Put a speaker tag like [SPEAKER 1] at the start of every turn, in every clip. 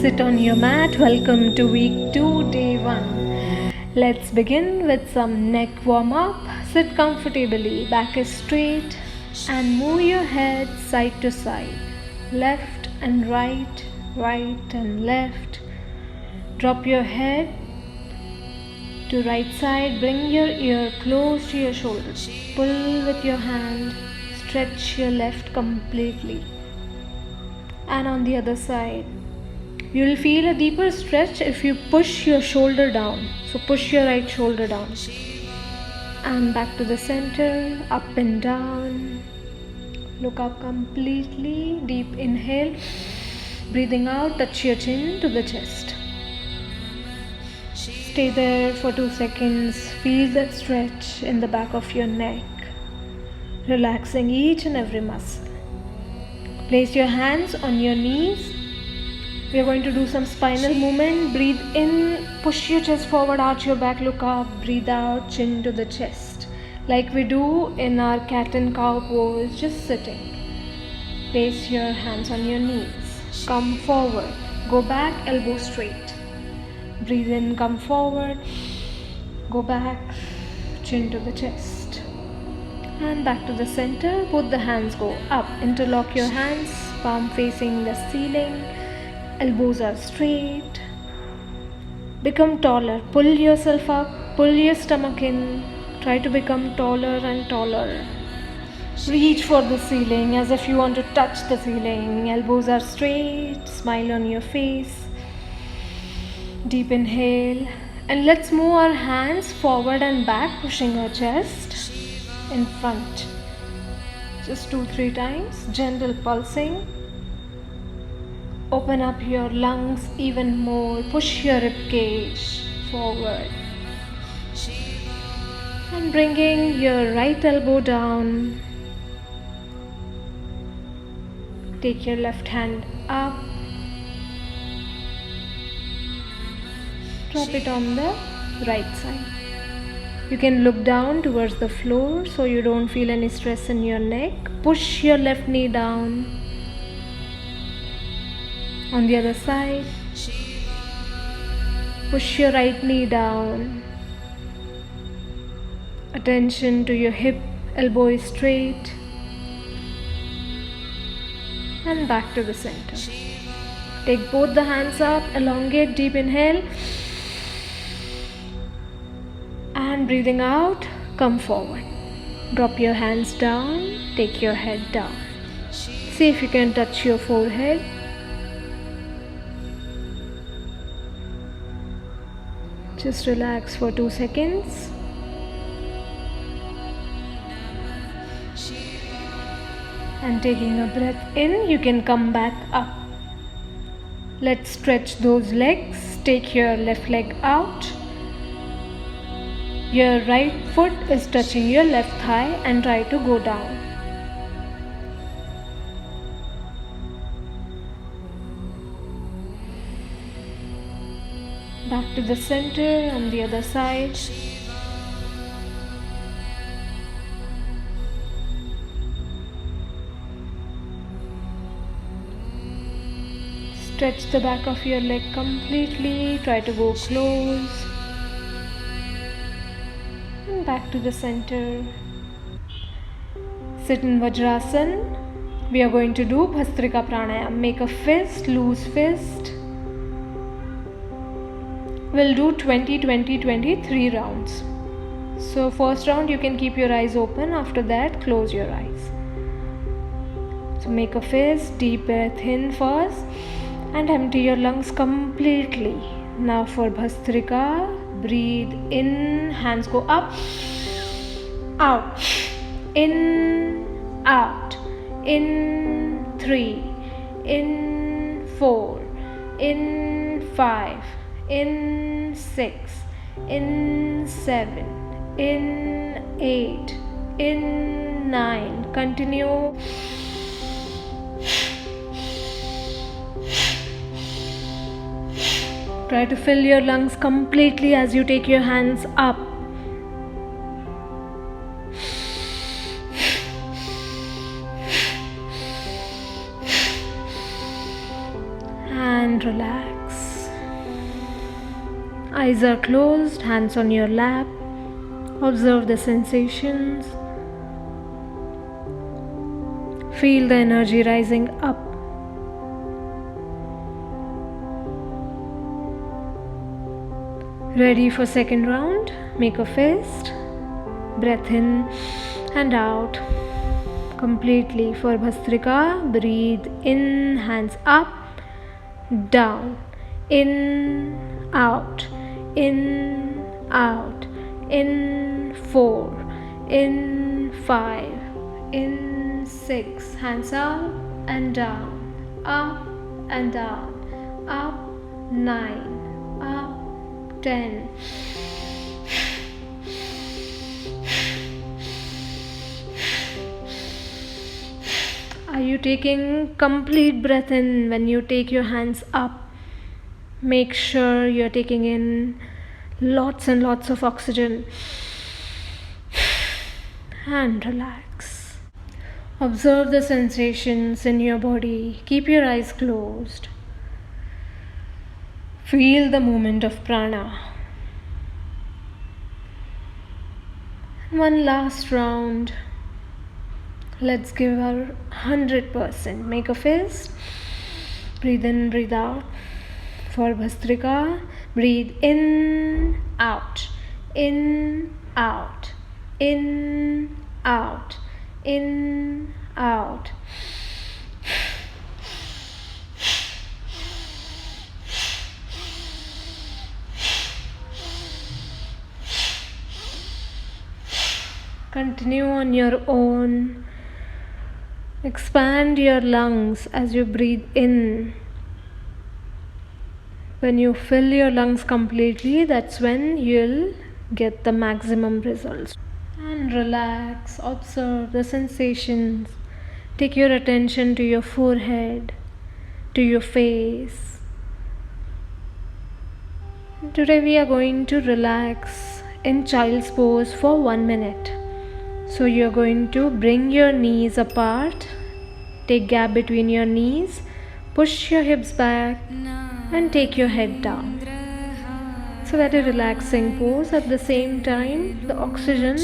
[SPEAKER 1] Sit on your mat. Welcome to week 2, day 1. Let's begin with some neck warm up. Sit comfortably, back is straight, and move your head side to side, left and right, right and left. Drop your head to right side, bring your ear close to your shoulder. Pull with your hand, stretch your left completely. And on the other side, you will feel a deeper stretch if you push your shoulder down. So push your right shoulder down. And back to the center, up and down. Look up completely. Deep inhale. Breathing out, touch your chin to the chest. Stay there for 2 seconds. Feel that stretch in the back of your neck. Relaxing each and every muscle. Place your hands on your knees. We are going to do some spinal movement. Breathe in, push your chest forward, arch your back, look up. Breathe out, chin to the chest. Like we do in our cat and cow pose, just sitting. Place your hands on your knees. Come forward. Go back, elbow straight. Breathe in, come forward. Go back, chin to the chest. And back to the center. Both the hands go up. Interlock your hands, palm facing the ceiling. Elbows are straight. Become taller. Pull yourself up. Pull your stomach in. Try to become taller and taller. Reach for the ceiling as if you want to touch the ceiling. Elbows are straight. Smile on your face. Deep inhale. And let's move our hands forward and back, pushing our chest in front. Just 2-3 times. Gentle pulsing. Open up your lungs even more. Push your rib cage forward. And bringing your right elbow down. Take your left hand up. Drop it on the right side. You can look down towards the floor so you don't feel any stress in your neck. Push your left knee down. On the other side, push your right knee down. Attention to your hip, elbow is straight. And back to the center. Take both the hands up, elongate, deep inhale. And breathing out, come forward. Drop your hands down, take your head down. See if you can touch your forehead. Just relax for 2 seconds. And taking a breath in, you can come back up. Let's stretch those legs. Take your left leg out. Your right foot is touching your left thigh and try to go down. Back to the center on the other side. Stretch the back of your leg completely. Try to go close. And back to the center. Sit in Vajrasana. We are going to do Bhastrika Pranayam. Make a fist, loose fist. We'll do 20-20-20 rounds. So first round you can keep your eyes open. After that close your eyes. So make a fist, deep breath in first and empty your lungs completely. Now for Bhastrika, breathe in, hands go up, out, in, out, in 3, in 4, in 5, in 6, in 7, in 8, in 9. Continue. Try to fill your lungs completely as you take your hands up. and relax. Eyes are closed, hands on your lap. Observe the sensations. Feel the energy rising up. Ready for second round? Make a fist. Breath in and out. Completely. For Bhastrika, breathe in, hands up, down, in, out, in, out, in 4, in 5, in 6, hands up and down, up, 9, up, 10. Are you taking complete breath in when you take your hands up? Make sure you're taking in lots and lots of oxygen. And relax. Observe the sensations in your body. Keep your eyes closed. Feel the movement of prana. One last round. Let's give our 100%. Make a fist. Breathe in, breathe out. For Bhastrika, breathe in, out, in, out, in, out, in, out. Continue on your own. Expand your lungs as you breathe in. When you fill your lungs completely, that's when you'll get the maximum results. And relax, observe the sensations. Take your attention to your forehead, to your face. Today we are going to relax in child's pose for 1 minute. So you're going to bring your knees apart, take gap between your knees, push your hips back and take your head down. So that a relaxing pose. At the same time, the oxygen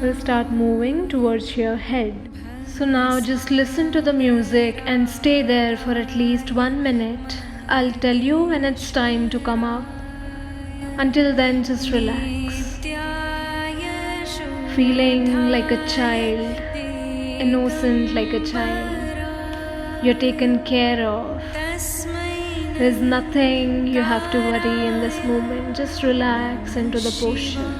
[SPEAKER 1] will start moving towards your head. So now just listen to the music and stay there for at least 1 minute. I'll tell you when it's time to come up. Until then, just relax. Feeling like a child, innocent like a child. You're taken care of. There's nothing you have to worry in this moment. Just relax into the posture.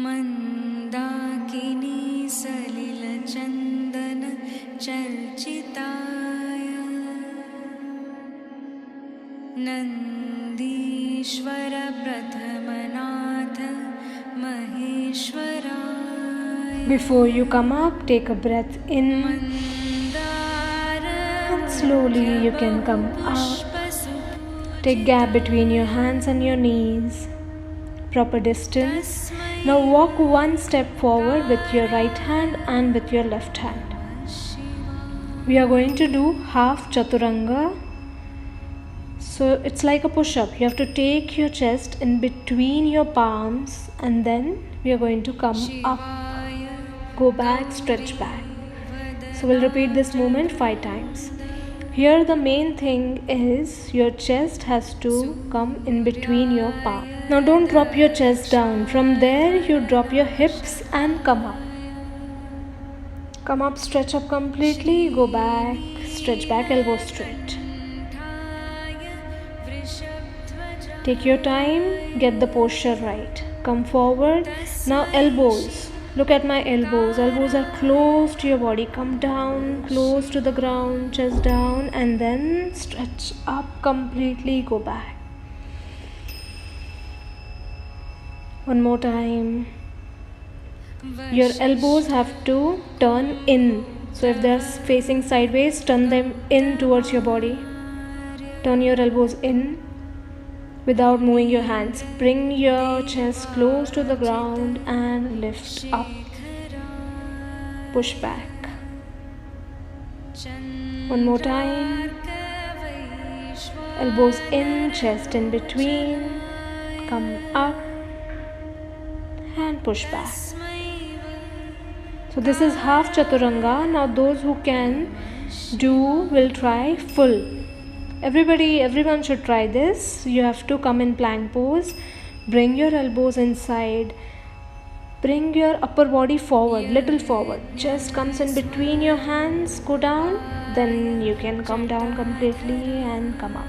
[SPEAKER 2] Mandakini salila chandana chalchitaya Nandishvara prathamanatha maheshwaraya.
[SPEAKER 1] Before you come up, take a breath in and slowly you can come up. Take gap between your hands and your knees. Proper distance. Now walk 1 step forward with your right hand and with your left hand. We are going to do half chaturanga. So it's like a push-up. You have to take your chest in between your palms and then we are going to come up. Go back, stretch back. So we'll repeat this movement 5 times. Here the main thing is your chest has to come in between your palms. Now don't drop your chest down. From there you drop your hips and come up. Come up, stretch up completely, go back, stretch back, elbow straight. Take your time, get the posture right. Come forward. Now elbows. Look at my elbows. Elbows are close to your body. Come down, close to the ground, chest down, and then stretch up completely, go back. One more time. Your elbows have to turn in. So if they're facing sideways, turn them in towards your body. Turn your elbows in. without moving your hands. Bring your chest close to the ground and lift up. Push back. One more time. Elbows in, chest in between. Come up and push back. So this is half chaturanga. Now those who can do will try full. Everyone should try this. You have to come in plank pose. Bring your elbows inside. Bring your upper body forward, little forward. Chest comes in between your hands. Go down. Then you can come down completely and come up.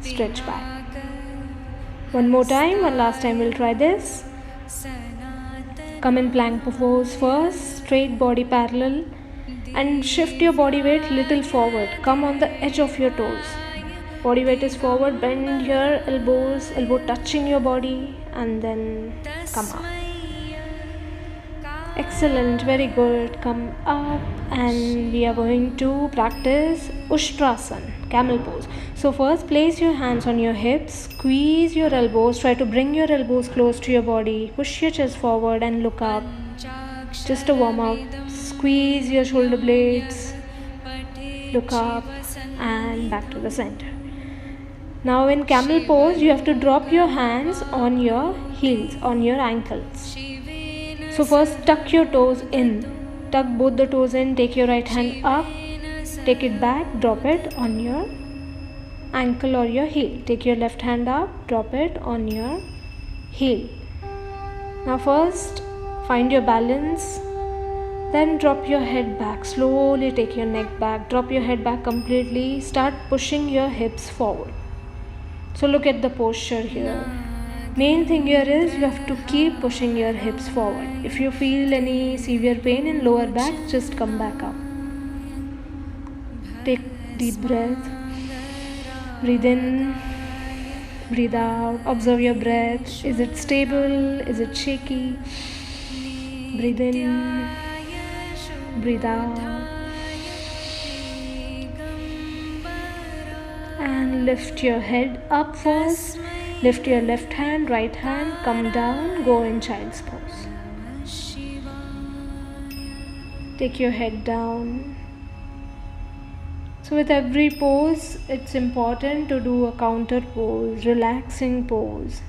[SPEAKER 1] Stretch back. One more time. One last time we'll try this. Come in plank pose first. Straight body parallel. And shift your body weight little forward. Come on the edge of your toes. Body weight is forward. Bend your elbows, elbow touching your body, and then come up. Excellent, very good. Come up, and we are going to practice Ushtrasana, camel pose. So first place your hands on your hips, squeeze your elbows, try to bring your elbows close to your body, push your chest forward and look up. Just a warm up. Squeeze your shoulder blades, look up and back to the center. Now in camel pose, you have to drop your hands on your heels, on your ankles. So first tuck your toes in. Tuck both the toes in, take your right hand up, take it back, drop it on your ankle or your heel. Take your left hand up, drop it on your heel. Now first find your balance. Then drop your head back, slowly take your neck back, drop your head back completely, start pushing your hips forward. So look at the posture here. Main thing here is you have to keep pushing your hips forward. If you feel any severe pain in lower back, just come back up. Take deep breath. Breathe in, breathe out, observe your breath. Is it stable? Is it shaky? Breathe in. Breathe out and lift your head up first. Lift your left hand, right hand, come down, go in child's pose. Take your head down. So with every pose, it's important to do a counter pose, relaxing pose.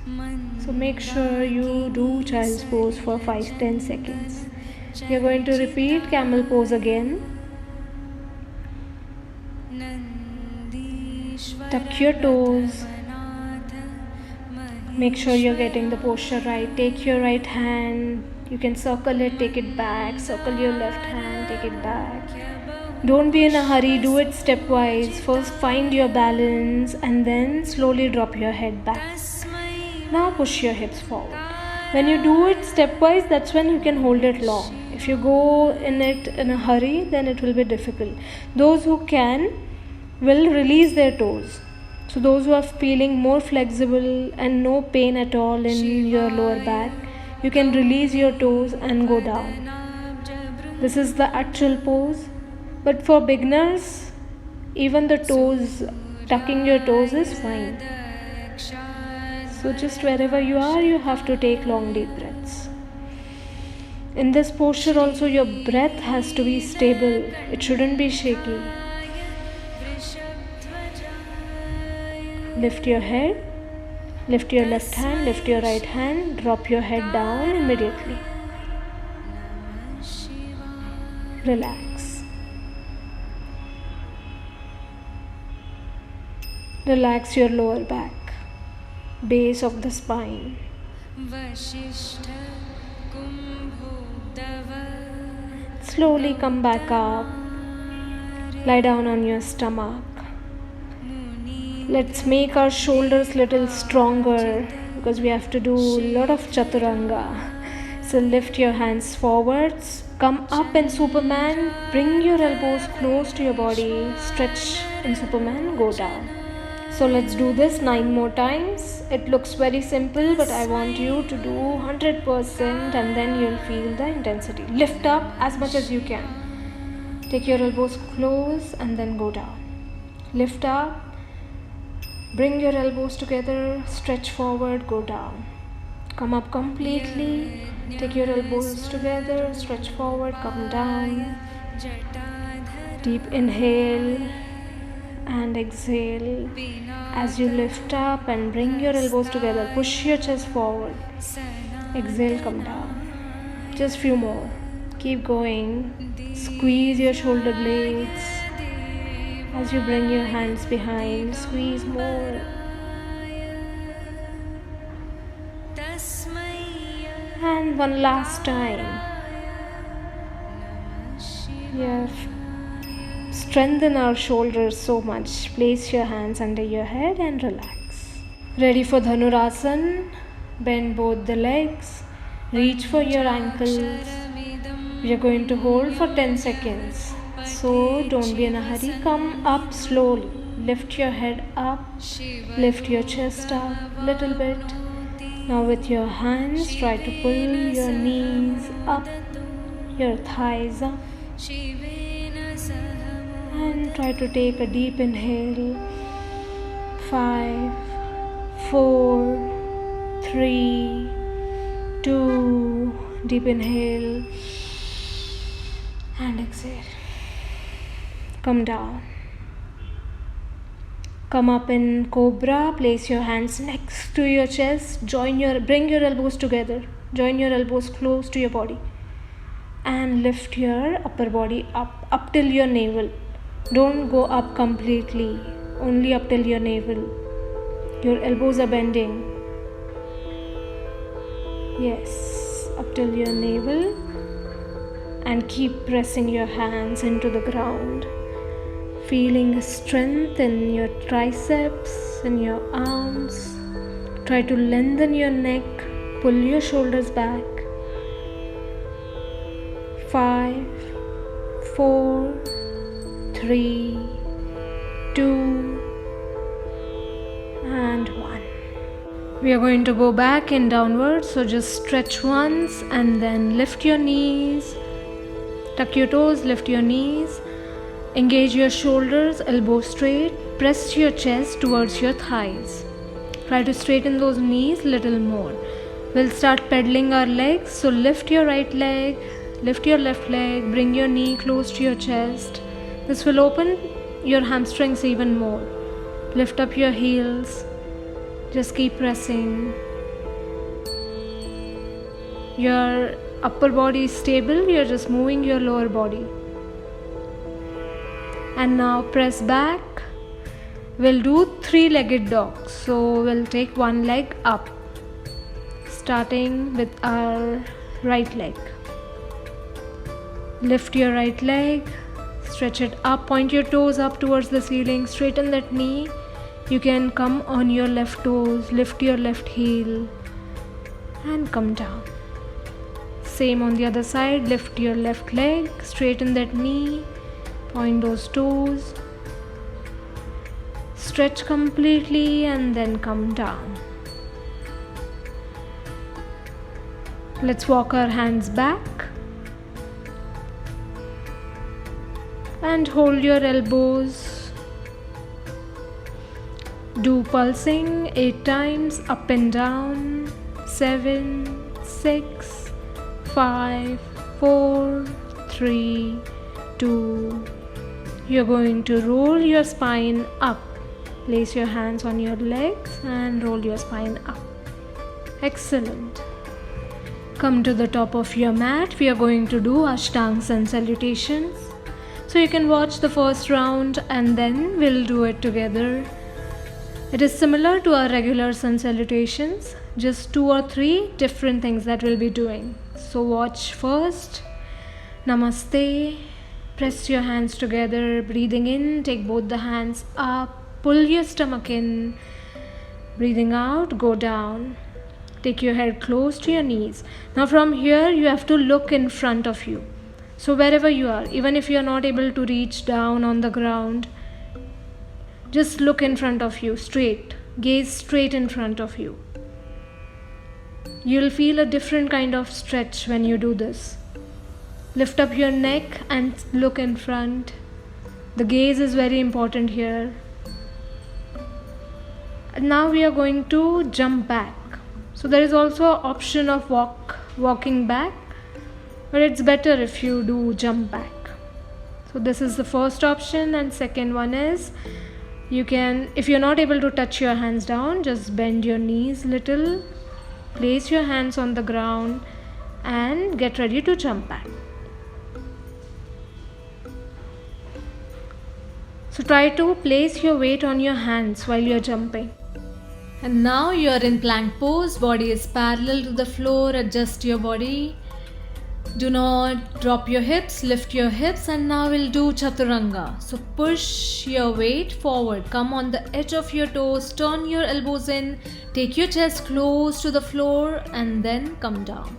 [SPEAKER 1] So make sure you do child's pose for 5-10 seconds. We are going to repeat camel pose again. Tuck your toes. Make sure you're getting the posture right. Take your right hand. You can circle it, take it back. Circle your left hand, take it back. Don't be in a hurry. Do it stepwise. First find your balance and then slowly drop your head back. Now push your hips forward. When you do it stepwise, that's when you can hold it long. If you go in it in a hurry, then it will be difficult. Those who can will release their toes. So those who are feeling more flexible and no pain at all in your lower back, you can release your toes and go down. This is the actual pose. But for beginners, even the toes, tucking your toes is fine. So just wherever you are, you have to take long deep breaths. In this posture also, your breath has to be stable. It shouldn't be shaky. Lift your head, lift your left hand, lift your right hand, drop your head down immediately. Relax. Relax your lower back, base of the spine. Slowly come back up. Lie down on your stomach. Let's make our shoulders little stronger because we have to do a lot of chaturanga. So lift your hands forwards. Come up in Superman. Bring your elbows close to your body. Stretch in Superman. Go down. So let's do this 9 more times. It looks very simple, but I want you to do 100% and then you'll feel the intensity. Lift up as much as you can. Take your elbows close and then go down. Lift up Bring your elbows together, stretch forward, go down. Come up completely. Take your elbows together, stretch forward, come down. Deep inhale and exhale. As you lift up and bring your elbows together, push your chest forward. Exhale, come down. Just few more. Keep going. Squeeze your shoulder blades. As you bring your hands behind, squeeze more. And one last time. We have strengthened our shoulders so much. Place your hands under your head and relax. Ready for Dhanurasana? Bend both the legs. Reach for your ankles. We are going to hold for 10 seconds. So don't be in a hurry. Come up slowly. Lift your head up. Lift your chest up a little bit. Now with your hands, try to pull your knees up, your thighs up. And try to take a deep inhale. 5, 4, 3, 2. Deep inhale. And exhale. Come down. Come up in Cobra. Place your hands next to your chest. Bring your elbows together. Join your elbows close to your body. And lift your upper body up till your navel. Don't go up completely. Only up till your navel. Your elbows are bending. Yes, up till your navel. And keep pressing your hands into the ground. Feeling strength in your triceps, in your arms. Try to lengthen your neck. Pull your shoulders back. 5, 4, 3, 2, and 1. We are going to go back in downward. So just stretch once and then lift your knees. Tuck your toes, lift your knees. Engage your shoulders, elbows straight. Press your chest towards your thighs. Try to straighten those knees little more. We'll start pedaling our legs. So lift your right leg, lift your left leg, bring your knee close to your chest. This will open your hamstrings even more. Lift up your heels. Just keep pressing. Your upper body is stable. You're just moving your lower body. And now press back. We'll do 3-legged dog. So we'll take one leg up, starting with our right leg. Lift your right leg, stretch it up, point your toes up towards the ceiling, straighten that knee. You can come on your left toes, lift your left heel and come down. Same on the other side, lift your left leg, straighten that knee. Point those toes, stretch completely and then come down. Let's walk our hands back and hold your elbows. Do pulsing 8 times up and down. 7, 6, 5, 4, 3, 2. You're going to roll your spine up. Place your hands on your legs and roll your spine up. Excellent. Come to the top of your mat. We are going to do Ashtanga Sun salutations. So you can watch the first round and then we'll do it together. It is similar to our regular sun salutations, just 2 or 3 different things that we'll be doing. So watch first. Namaste. Press your hands together, breathing in, take both the hands up, pull your stomach in, breathing out, go down. Take your head close to your knees. Now from here you have to look in front of you. So wherever you are, even if you are not able to reach down on the ground, just look in front of you, straight. Gaze straight in front of you. You'll feel a different kind of stretch when you do this. Lift up your neck and look in front. The gaze is very important here. Now we are going to jump back. So there is also an option of walking back, but it's better if you do jump back. So this is the first option, and second one is you can, if you're not able to touch your hands down, just bend your knees little, place your hands on the ground and get ready to jump back. So try to place your weight on your hands while you're jumping. And now you are in plank pose, body is parallel to the floor, adjust your body. Do not drop your hips, lift your hips, and now we'll do chaturanga. So push your weight forward, come on the edge of your toes, turn your elbows in, take your chest close to the floor and then come down.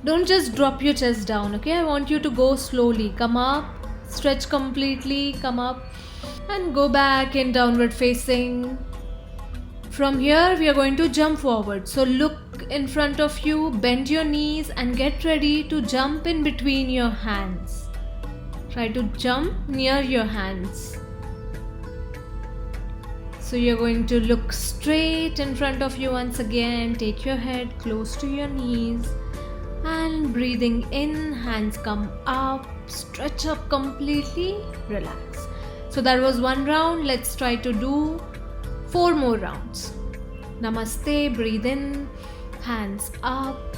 [SPEAKER 1] Don't just drop your chest down, okay? I want you to go slowly. Come up, stretch completely, come up and go back in downward facing. From here we are going to jump forward. So look in front of you, bend your knees and get ready to jump in between your hands. Try to jump near your hands. So you're going to look straight in front of you once again. Take your head close to your knees and breathing in, hands come up, stretch up completely, relax. So that was one round. Let's try to do 4 more rounds. Namaste, breathe in, hands up,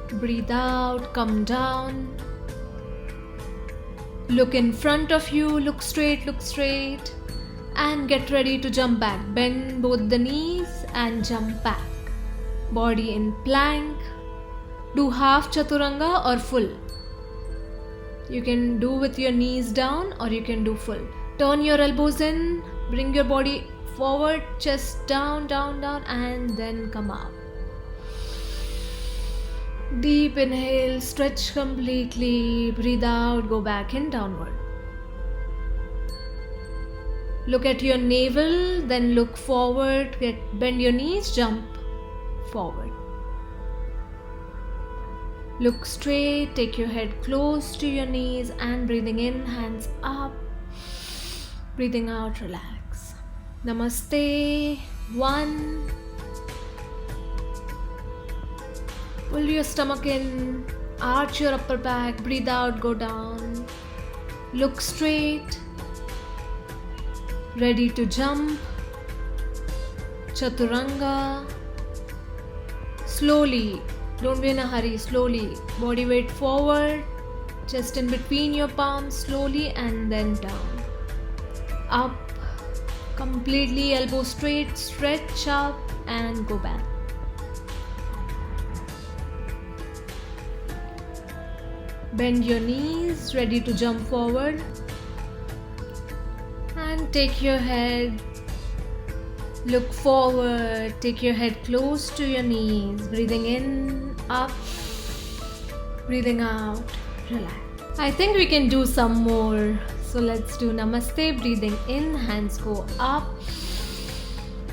[SPEAKER 1] breathe out, come down. Look in front of you, look straight and get ready to jump back. Bend both the knees and jump back. Body in plank. Do half chaturanga or full. You can do with your knees down or you can do full. Turn your elbows in, bring your body forward, chest down, and then come up. Deep inhale, stretch completely, breathe out, go back in downward. Look at your navel, then look forward, bend your knees, jump forward. Look straight, take your head close to your knees and breathing in, hands up. Breathing out, relax. Namaste. 1. Pull your stomach in, arch your upper back, breathe out, go down. Look straight. Ready to jump. Chaturanga. Slowly, don't be in a hurry, slowly. Body weight forward, chest in between your palms, slowly and then down. Up, completely elbow straight, stretch up and go back. Bend your knees, ready to jump forward. And take your head, look forward, take your head close to your knees, breathing in, up, breathing out, relax. I think we can do some more. So let's do Namaste, breathing in, hands go up,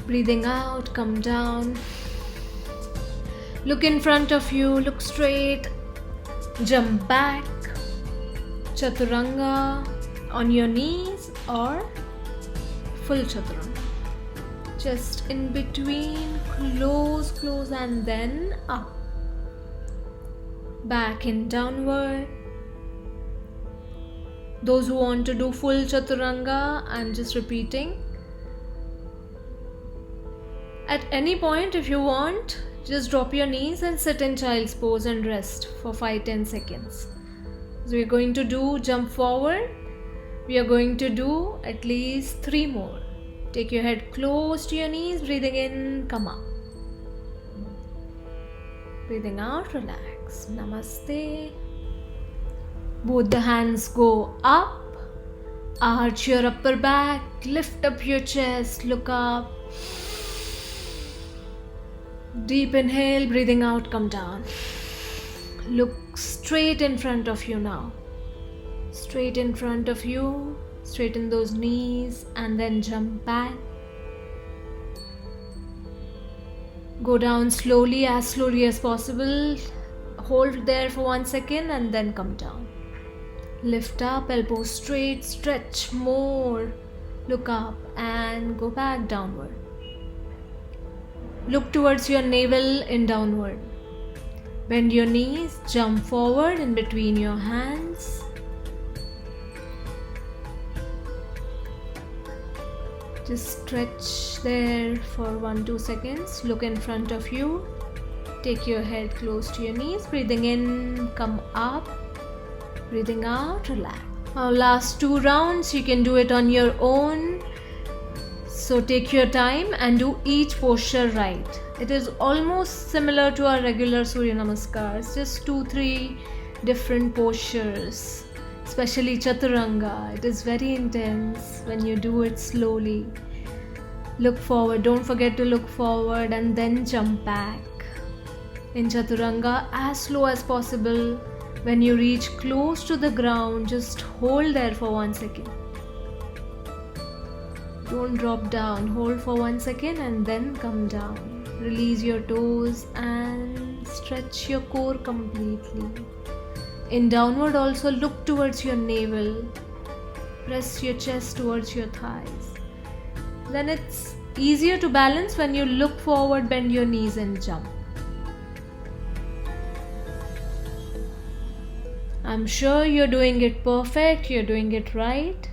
[SPEAKER 1] breathing out, come down. Look in front of you, look straight, jump back, Chaturanga on your knees or full Chaturanga. Just in between, close and then up. Back in downward. Those who want to do full Chaturanga, I'm just repeating. At any point, if you want, just drop your knees and sit in child's pose and rest for 5-10 seconds. So we're going to do jump forward. We are going to do at least 3 more. Take your head close to your knees, breathing in, come up. Breathing out, relax. Namaste. Both the hands go up. Arch your upper back, lift up your chest, look up. Deep inhale, breathing out, come down. Look straight in front of you now. Straight in front of you. Straighten those knees and then jump back. Go down slowly as possible. Hold there for 1 second and then come down. Lift up, elbows straight, stretch more. Look up and go back downward. Look towards your navel in downward. Bend your knees, jump forward in between your hands. Just stretch there for 1-2 seconds. Look in front of you. Take your head close to your knees. Breathing in, come up. Breathing out, relax. Now last 2 rounds, you can do it on your own. So take your time and do each posture right. It is almost similar to our regular Surya Namaskars, just 2-3 different postures, especially Chaturanga. It is very intense when you do it slowly. Look forward, don't forget to look forward and then jump back. In Chaturanga, as slow as possible. When you reach close to the ground, just hold there for 1 second. Don't drop down, hold for 1 second and then come down. Release your toes and stretch your core completely. In downward also look towards your navel. Press your chest towards your thighs. Then it's easier to balance when you look forward, bend your knees and jump. I'm sure you're doing it perfect, you're doing it right.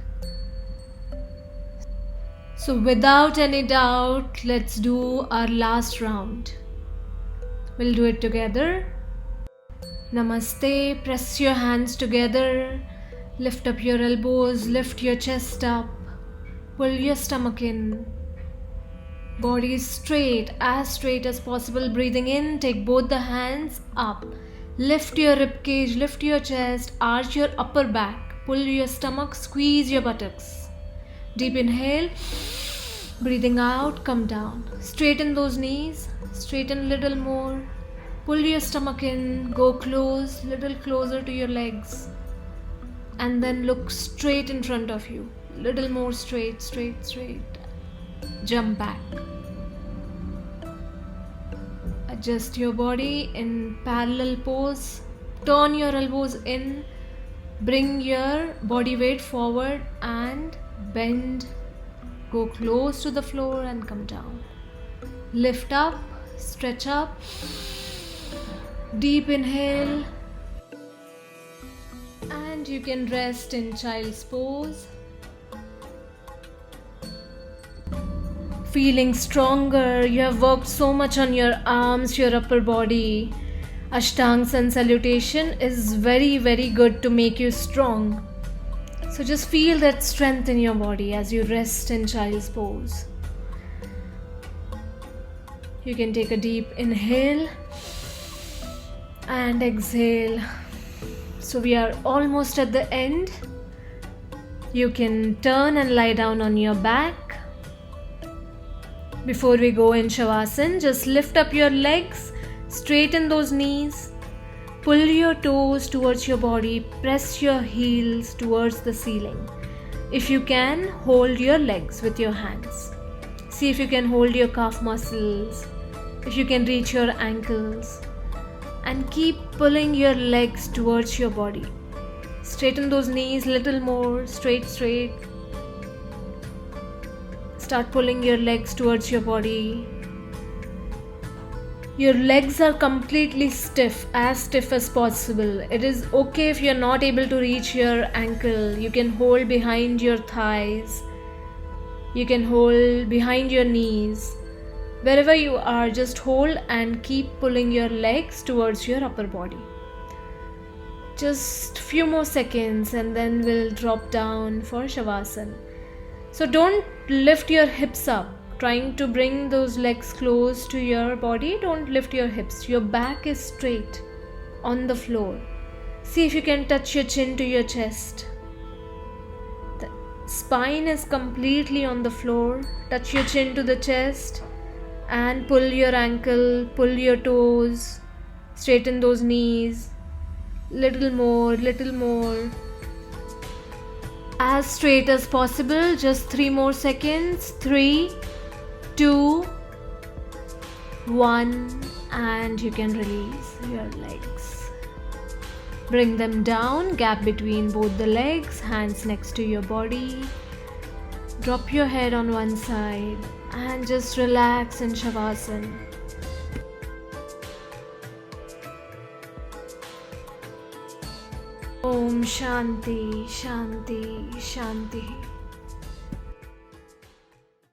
[SPEAKER 1] So without any doubt, let's do our last round. We'll do it together. Namaste, press your hands together, lift up your elbows, lift your chest up, pull your stomach in. Body is straight as possible. Breathing in, take both the hands up. Lift your ribcage, lift your chest, arch your upper back, pull your stomach, squeeze your buttocks. Deep inhale, breathing out, come down. Straighten those knees, straighten a little more. Pull your stomach in, go close, little closer to your legs. And then look straight in front of you. Little more straight. Jump back. Adjust your body in parallel pose. Turn your elbows in. Bring your body weight forward and bend. Go close to the floor and come down. Lift up, stretch up. Deep inhale. And you can rest in child's pose. Feeling stronger, you have worked so much on your arms, your upper body. Ashtanga Sun Salutation is very, very good to make you strong. So just feel that strength in your body as you rest in child's pose. You can take a deep inhale and exhale. So we are almost at the end. You can turn and lie down on your back. Before we go in Shavasana, just lift up your legs, straighten those knees, pull your toes towards your body, press your heels towards the ceiling. If you can, hold your legs with your hands. See if you can hold your calf muscles, if you can reach your ankles, and keep pulling your legs towards your body. Straighten those knees little more, straight. Start pulling your legs towards your body. Your legs are completely stiff, as stiff as possible. It is okay if you're not able to reach your ankle. You can hold behind your thighs. You can hold behind your knees. Wherever you are, just hold and keep pulling your legs towards your upper body. Just few more seconds and then we'll drop down for Shavasana. So don't lift your hips up, trying to bring those legs close to your body. Don't lift your hips. Your back is straight on the floor. See if you can touch your chin to your chest. The spine is completely on the floor. Touch your chin to the chest and pull your ankle, pull your toes, straighten those knees. Little more. As straight as possible. Just 3 more seconds. 3, 2, 1, and you can release your legs. Bring them down, gap between both the legs, hands next to your body. drop your head on one side and just relax in Shavasana. Om Shanti, Shanti, Shanti.